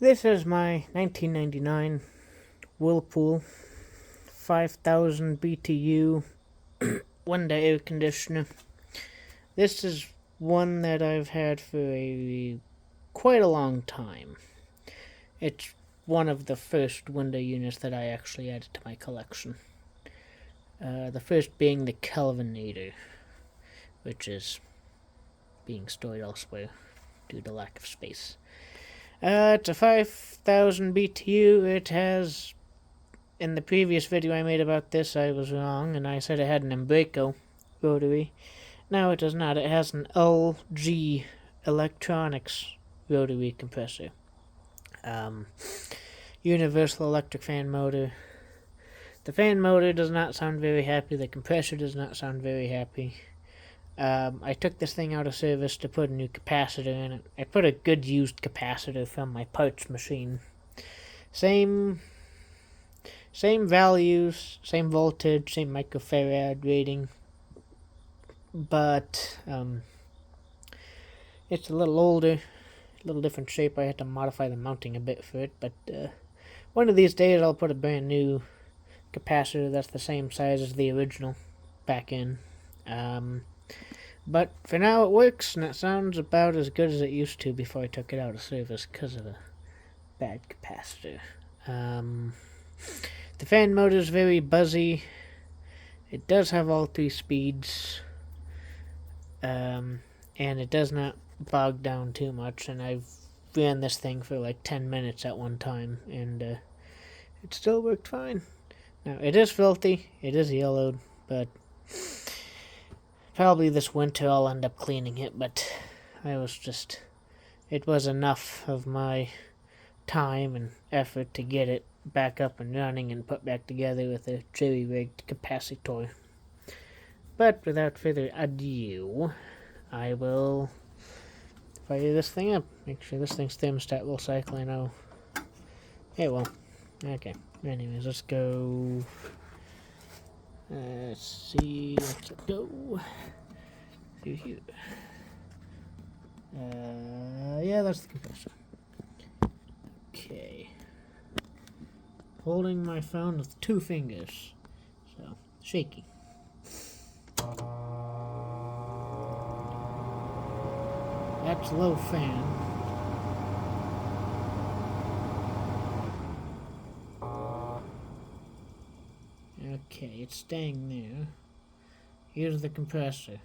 This is my 1999 Whirlpool 5000 BTU window air conditioner. This is one that I've had for quite a long time. It's one of the first window units that I actually added to my collection. The first being the Kelvinator, which is being stored elsewhere due to lack of space. It's a 5000 BTU. It has, in the previous video I made about this, I was wrong, and I said it had an Umbraco rotary. No, it does not. It has an LG Electronics rotary compressor. Universal electric fan motor. The fan motor does not sound very happy. The compressor does not sound very happy. I took this thing out of service to put a new capacitor in it. I put a good used capacitor from my parts machine. Same values, same voltage, same microfarad rating, but it's a little older, a little different shape. I had to modify the mounting a bit for it, but one of these days I'll put a brand new capacitor that's the same size as the original back in. But for now it works, and it sounds about as good as it used to before I took it out of service because of the bad capacitor. The fan motor is very buzzy. It does have all 3 speeds, and it does not bog down too much, and I've ran this thing for like 10 minutes at one time, and it still worked fine. Now, it is filthy, it is yellowed, but probably this winter I'll end up cleaning it, but it was enough of my time and effort to get it back up and running and put back together with a jury-rigged capacitor. But without further ado, I will fire this thing up. Make sure this thing's thermostat will cycle. I know. Yeah, well, okay. Anyways, let's go. Let's see. Let's go through here. Yeah, that's the compressor. Okay. Holding my phone with 2 fingers, so shaky. That's low fan. Okay, it's staying there. Here's the compressor.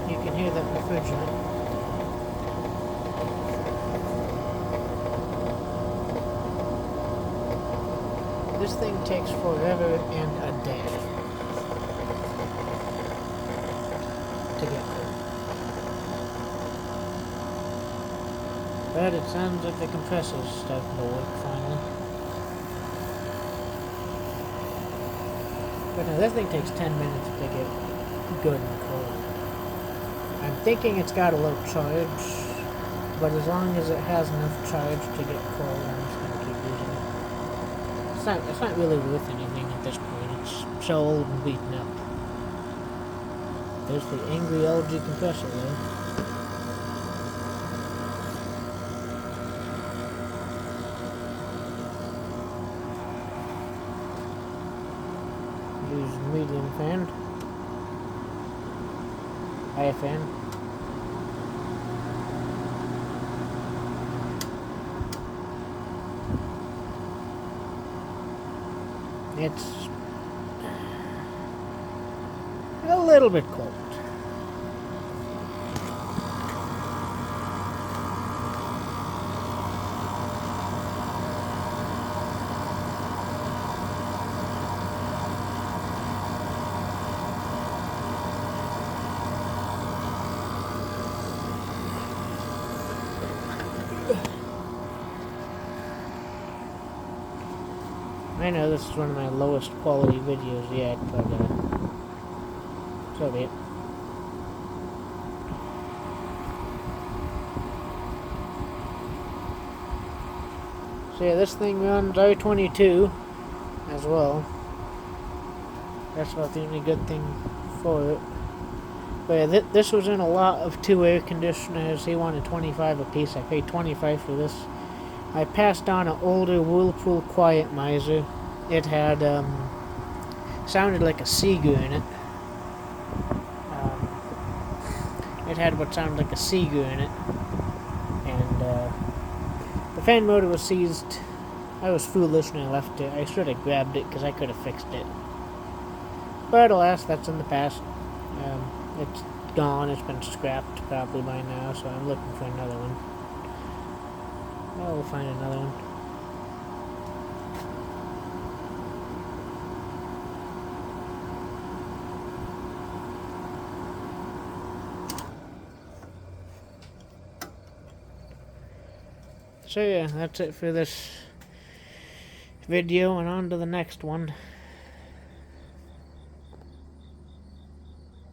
You can hear that refrigerant. This thing takes forever and a day to get cold. But it sounds like the compressor's starting to work finally. But no, this thing takes 10 minutes to get good and cold. I'm thinking it's got a low charge, but as long as it has enough charge to get cold, I'm just going to keep using it. It's not really worth anything at this point. It's so old and beaten up. There's the angry LG compressor there. Use medium fan. High fan. It's a little bit cold. I know this is one of my lowest quality videos yet, but so be it. So yeah, this thing runs R22 as well. That's about the only good thing for it. But yeah, this was in a lot of 2 air conditioners. He wanted 25 a piece. I paid 25 for this. I passed on an older Whirlpool Quiet Miser. It had, sounded like a Seager in it. It had what sounded like a Seager in it. And, the fan motor was seized. I was foolish and I left it. I should have grabbed it because I could have fixed it. But alas, that's in the past. It's gone. It's been scrapped probably by now, so I'm looking for another one. Well, we'll find another one. So yeah, that's it for this video, and on to the next one.